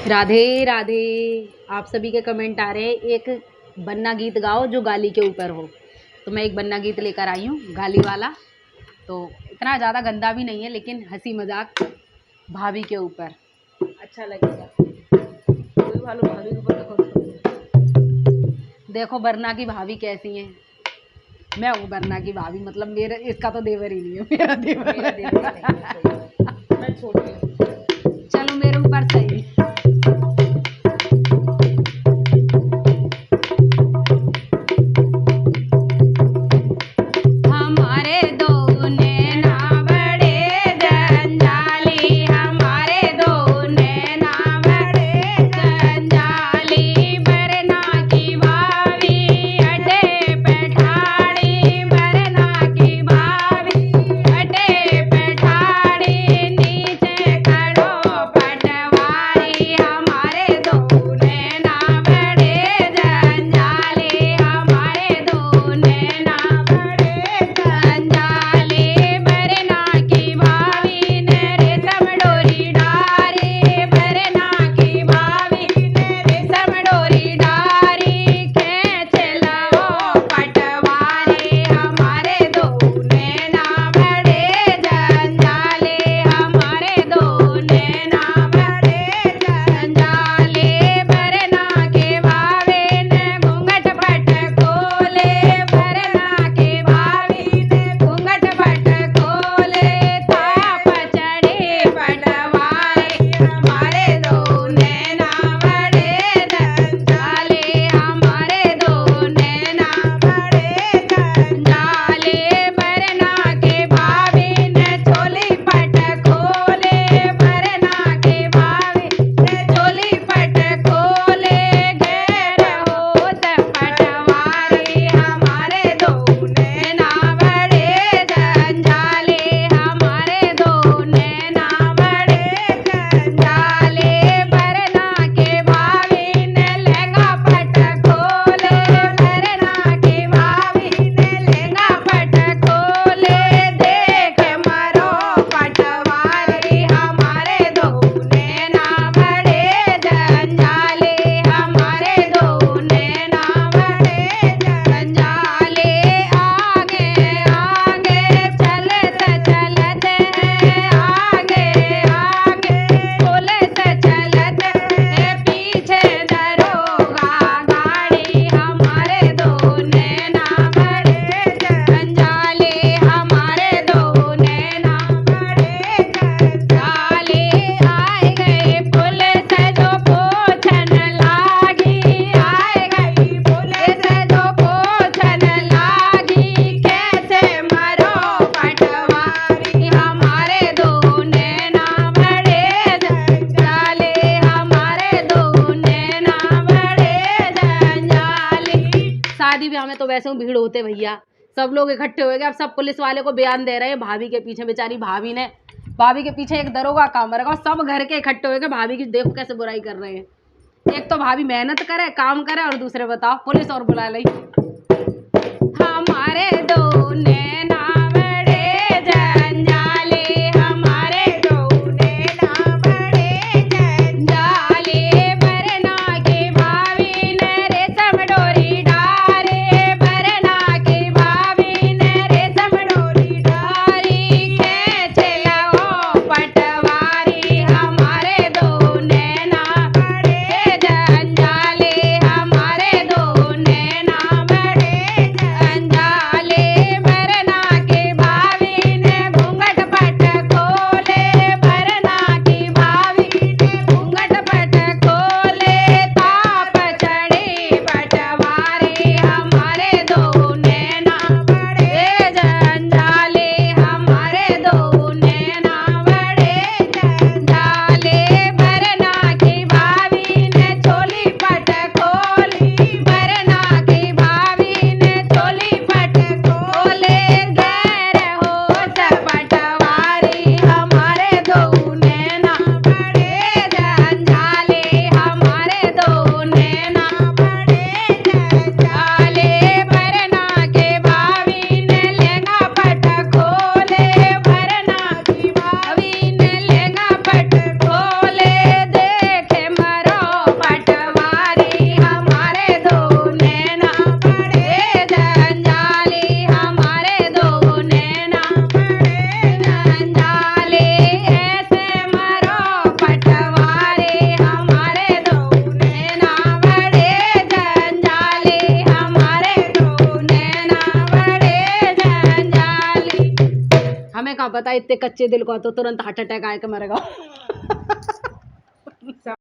राधे राधे। आप सभी के कमेंट आ रहे हैं एक बन्ना गीत गाओ जो गाली के ऊपर हो। तो मैं एक बन्ना गीत लेकर आई हूँ गाली वाला। तो इतना ज़्यादा गंदा भी नहीं है लेकिन हंसी मजाक भाभी के ऊपर अच्छा लगेगा। कोई भाभी के ऊपर देखो बरना की भाभी कैसी है। मैं हूँ बरना की भाभी, मतलब मेरे इसका तो देवर ही नहीं है, मेरा देवर मैं छोटी हूँ। चलो मेरे ऊपर सही। हमारे दो नैना बड़े जंजाली, हमारे दो नैना बड़े जंजाली, बरना की भाभी अटे पेठाड़ी, बरना की भाभी अटे पेठाड़ी, नीचे खड़ो पटवारी, हमारे दो नैना बड़े जंजाली, हमारे दो नैना बड़े जंजाली, बरना की भाभी ने रेशम डोरी डारी, बरना की भाभी ने रेशम डोरी डारी, खींच लाओ पटवारी, हमारे दो नैना बड़े जंजाली, हमारे दो नैना बड़े जंजाली, बरना के भाभी ने घूंघट पट खोले, बरना के भाभी ने घूंघट पट खोले, ताप चढ़े पटवारी, हमारे दो नैना बड़े जंजाली, हमारे दो नैना बड़े जंजाली, बरना के भाभी ने चोली पट खोले, बरना के भाभी ने चोली पट खोले, घेर होत पटवारी, हमारे दो नैना बड़े जंजाली, हमारे दो नैना बड़े जंजाली, बरना के भाभी ने लहंगा पट खोले, बरना के भाभी ने लहंगा पट खोले, देख मरो पटवारी, हमारे दो नैना बड़े जंजाली, हमारे दो नैना बड़े जंजाली, आगे आगे चलते चलते हैं, आगे आगे पुलिस चलते हैं, पीछे दरोगा गाड़ी, हमारे दो नैना बड़े जंजाली, हमारे दो नैना बड़े जंजाली, आए गई पुलिस जो पूछन लागी, आए गई पुलिस जो पूछन लागी, कैसे मरो पटवारी, हमारे दो नैना बड़े जंजाली, हमारे दो नैना बड़े जंजाली। शादी ब्याह में तो वैसे ही भीड़ होते भैया, सब लोग इकट्ठे हो गए। अब सब पुलिस वाले को बयान दे रहे हैं भाभी के पीछे, बेचारी भाभी ने, भाभी के पीछे एक दरोगा काम रखा, सब घर के इकट्ठे हो गए भाभी की, देखो कैसे बुराई कर रहे हैं। एक तो भाभी मेहनत करे काम करे और दूसरे बताओ पुलिस और बुला ली। हमारे दो नैना बड़े जंजाली, हमारे दो नैना बड़े जंजाली, बरना की भाभी ने रेशम डोरी डारे, बरना की भाभी ने रेशम डोरी डारी, खींच लाओ पटवारी, हमारे दो नैना बड़े जंजाली, हमारे दो नैना बड़े जंजाली, बरना कहा पता इतने कच्चे दिल को तो तुरंत हार्ट अटैक आए के मरेगा।